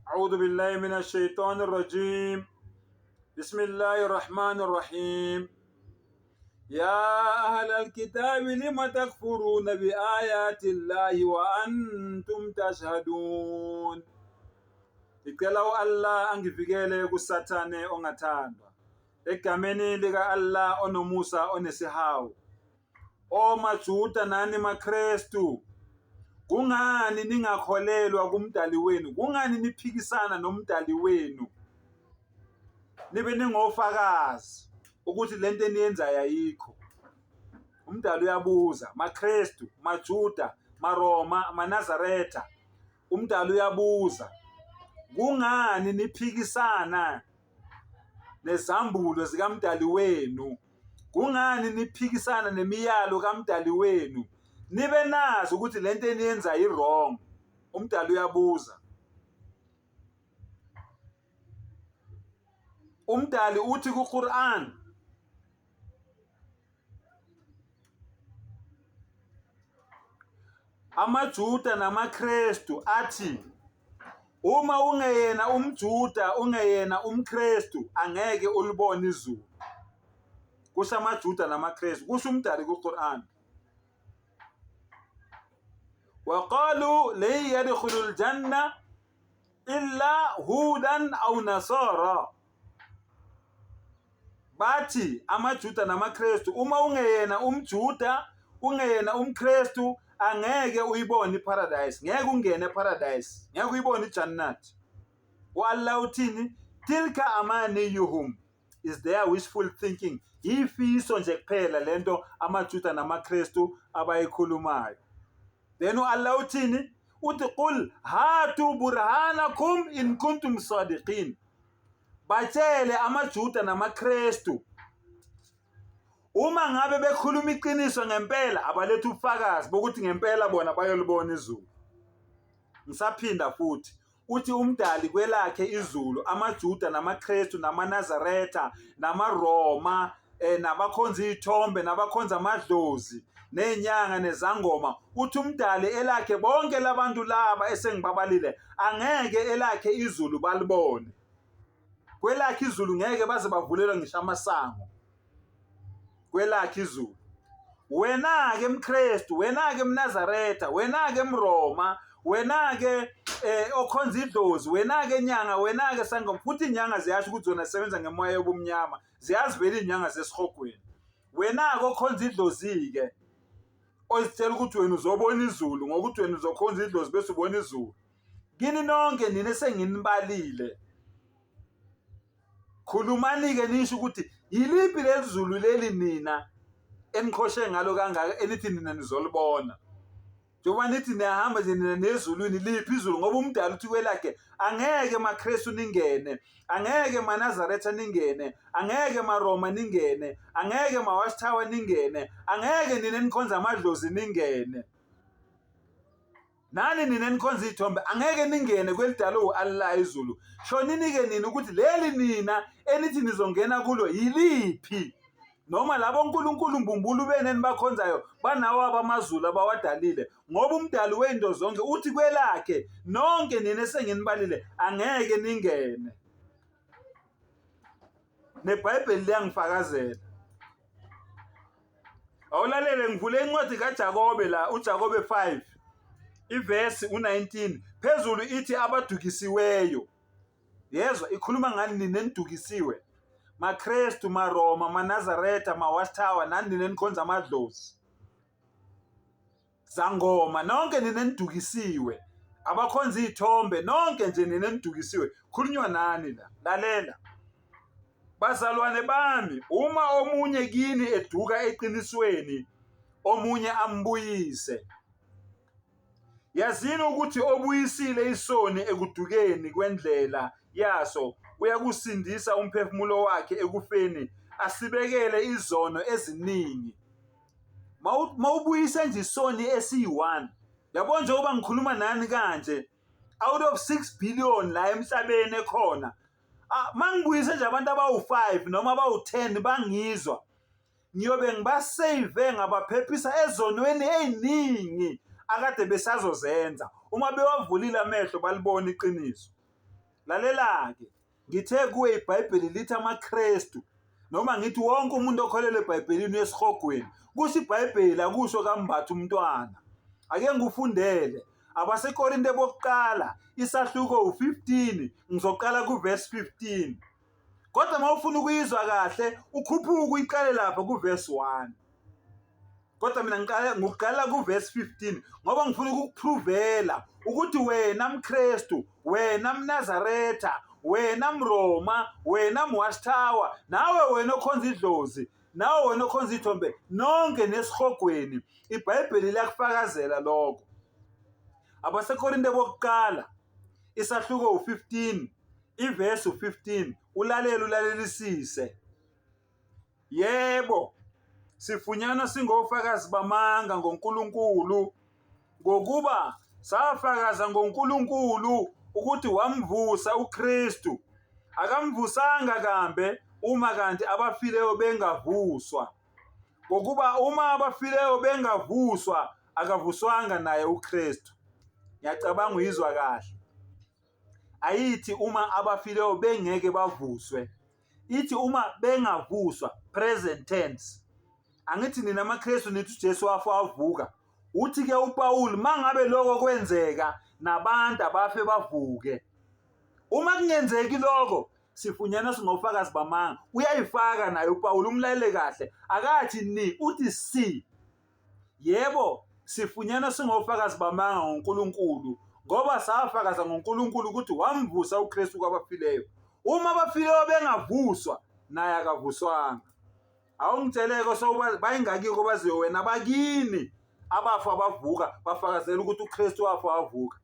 أعوذ بالله من الشيطان الرجيم. بسم الله الرحمن الرحيم. يا أهل الكتاب لم تكفرون بآيات الله وأنتم تشهدون. Ngicela u-Allah angivikele kusathane ongathandwa. Egameni lika Allah onomusa onesihawu. O maJuda nani maKristu, kungani ningakholelwa kumdali wenu? Kungani niphikisana nomdali wenu? Nibe ningofakazi ukuthi lento eniyenzayo ayikho. Umdali uyabuza, maKristu, maJuda, maRoma, maNazaretha. Umdali uyabuza, kungani niphikisana nezambulo zikaMdali wenu? Kungani niphikisana nemiyalo kaMdali wenu? Nibe nazi ukuthi lento eniyenza i-wrong. Umdali uyabuza. Umdali uthi ku-Quran, amaJuda namaKristu athi, uma ungeyena umJuda ungeyena umKristu angeke ulibone izulu. Kusho amaJuda namaKristu, kusho umdali ku-Quran. وقالوا لن يدخلوا الجنة إلا هودا أو نصارى. Bathi amaJuda namaKristu, uma ungeyena umJuda ungeyena umKristu angeke uyibone iparadise, ngeke ungene eparadise, ngeke uyibone iJannat. U-Allah uthini? Tilka amaniyuhum, is their wishful thinking. Ifiso nje kuphela lento amaJuda namaKristu abayikhulumayo. Then u-Allah uthini? Uthi qul hatu burhanakum in kuntum sadiqin. Batshele amaJuda namaKristu, uma ngabe bekhuluma iqiniso ngempela abalethe ubufakazi bokuthi ngempela bona bayolibona izulu. Ngisaphinda futhi, uthi umdali kwelakhe izulu, amaJuda namaKristu namaNazaretha namaRoma nabakhonza iy'thombe nabakhonza amadlozi nenyanga nezangoma. Uthi umdali elakhe bonke labantu laba esengibabalile angeke elakhe izulu balibone. Kwelakhe izulu ngeke baze bavulelwa ngisho amasango. Kwelakhe izulu. Wena-ke mKristu, wena-ke mNazaretha, wena-ke mRoma, wena-ke okhonza idlozi, wena-ke nyanga, wena-ke sangoma. Futhi inyanga ziyasho ukuthi zona zisebenza ngemoya yobumnyama, ziyazivela inyanga zesihogweni. Wena-ke okhonza idlozi-ke, ozitshela ukuthi wena uzobona izulu ngokuthi wena uzokhonza idlozi bese ubona izulu. Kini nonke nina esenginibalile, khulumani-ke nisho ukuthi yiliphi leli zulu leli nina eniqhoshe ngalo kangaka elithi nina nizolibona. Njengoba nithi niyahamba nje nina nezulwini, liphi izulu? Ngoba umdali uthi kwelakhe angeke maKristu ningene, angeke maNazaretha ningene, angeke maRoma ningene, angeke maWatchtower ningene, angeke nina enikhonza amadlozi ningene, nani nina enikhonza iy'thombe angeke ningene kwelidalwe u-Allah izulu. Shonini-ke nina ukuthi leli nina enithi nizongena kulo yiliphi? Noma labo uNkulunkulu mbumbulu bene enibakhonzayo banawo abamazulu abawadalile. Ngoba umdali wey'nto zonke uthi kwelakhe nonke nina esenginibalile angeke ningene. NeBhayibheli liyangifakazela. Awulalele, ngivule incwadi kaJakobe la, uJakobe 5 ivesi u-19 phezulu ithi abadukisiweyo. Yezwa ikhuluma ngani nina enidukisiwe, maKristu, maRoma, maNazaretha, maWatchtower, nani nina enikhonza amadlozi, zangoma, nonke nina enidukisiwe, abakhonza iy'thombe, nonke nje nina enidukisiwe. Khulunywa nani la? Lalela, bazalwane bami, uma omunye kini eduka eqinisweni omunye ambuyise, yazini ukuthi obuyisile isoni ekudukeni kwendlela yaso uyakusindisa umphefumulo wakhe ekufeni, asibekele izono eziningi. Mawubuyise nje isoni esiyi-1, yabo njengoba ngikhuluma nani kanje, out of 6 billion la emhlabeni ekhona, mangibuyise nje abantu abawu-5 noma abawu-10 bangizwa, ngiyobe ngibasave ngabaphephisa ezonweni ey'ningi akade besazozenza uma bewavulile amehlo balibona iqiniso. Lalela-ke, ngithe kuwe iBhayibheli lithi amaKristu noma ngithi wonke umuntu okholelwa eBhayibhelini uyesihogweni. Kusho iBhayibheli akusho kambatha umntwana. Ake ngufundele abaseKorinte bokuqala isahluko u15 ngizoqala kuverse 15. Kodwa mawufuna ukuyizwa kahle ukhuphuka uyiqale lapha kuverse 1. Kodwa mina ngiqala kuverse 15 ngoba ngifuna ukukuprovela ukuthi wena mKristu, wena mNazaretha, wena mRoma, wena mWatchtower, nawe wena okhonza idlozi, nawe wena okhonza ithombe, nonke nesihogweni, iBhayibheli liyakufakazela lokho. AbaseKorinte bokuqala isahluko u15 iverse u15, ulalelisise. Yebo, sifunyanwa singofakazi bamanga ngoNkulunkulu, ngokuba safakaza ngoNkulunkulu ukuthi wamvusa uKristu. Akamvusanga kambe uma kanti abafileyo bengavuswa. Ngokuba uma abafileyo bengavuswa akavuswanga naye uKristu. Ngiyacabanga uyizwa kahle. Ayithi uma abafileyo bengeke bavuswe, ithi uma bengavuswa, present tense. Angithi nina amaKristu nithi uJesu wavuka. Uthi-ke uPawuli mangabe lokho kwenzeka nabantu abafe bavuke. Uma kungenzeki lokho sifunyana singofakazi bamanga. Uyayifaka naye uPawuli, umlalele kahle. Akathi ni, uthi si. Yebo, sifunyana singofakazi bamanga ngoNkulunkulu ngoba safakaza ngoNkulunkulu ukuthi wamvusa uKristu kwabafileyo. Uma abafileyo bengavuswa naye akavuswanga. Awungitsheleke sokuba bayingakiko baziyo wena bakini abafa bavuka bafakazela ukuthi uKristu wafa wavuka.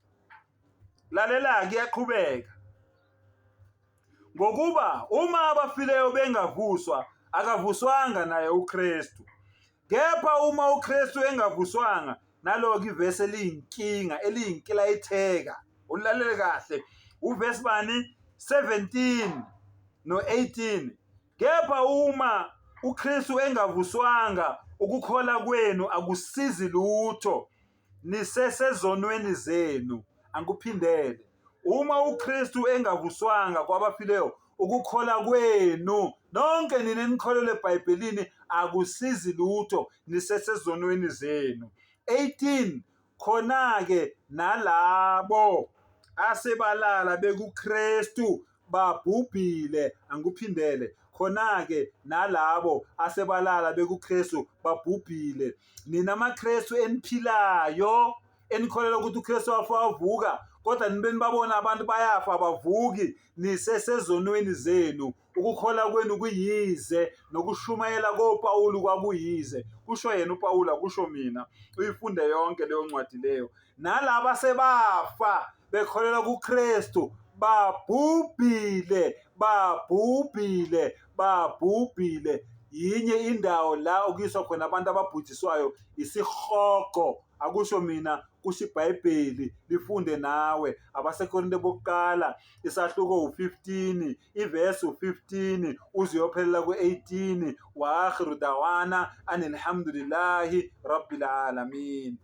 Lalela kuyaqhubeka. Ngokuba uma abafileyo bengavuswa akavuswanga naye uKristu. Kepha uma uKristu engavuswanga, naloko ivesi eliyinkilayitheka. Ulalele kahle. Uverse bani 17 no18. Kepha uma uKristu engavuswanga, ukukholwa kwenu akusizi lutho, nisesezonweni zenu. Angikuphindele. Uma uKristu engavuswanga kwabafileyo, ukukholwa kwenu, nonke nina enikholelwa eBhayibhelini, akusizi lutho, nisesezonweni zenu. 18. Khona-ke nalabo asebalala bekuKristu babhubhile. Angikuphindele. Khona-ke nalabo asebalala bekuKristu babhubhile. Nina amaKristu eniphilayo, enikholelwa ukuthi uKristu wafa wavuka, kodwa nibe nibabona abantu bayafa bavuki, nisesezonweni zenu. Ukukholwa kwenu kuyize, nokushumayela koPawuli kwakuyize. Kusho yena uPawuli, akusho mina. Uyifunde yonke leyo ncwadi leyo. Nalabo sebafa bekholelwa kuKristu babhubhile, babhubhile, babhubhile. Yinye indawo la okuyiswa khona abantu ababhujiswayo, isihogo. Akusho mina, kusho iBhayibheli, lifunde nawe. AbaseKorinte bokuqala isahluko u15 iverse u15 uziyophelela ku18. Wa akhiru dawana anilhamdulillahi rabbil alamin.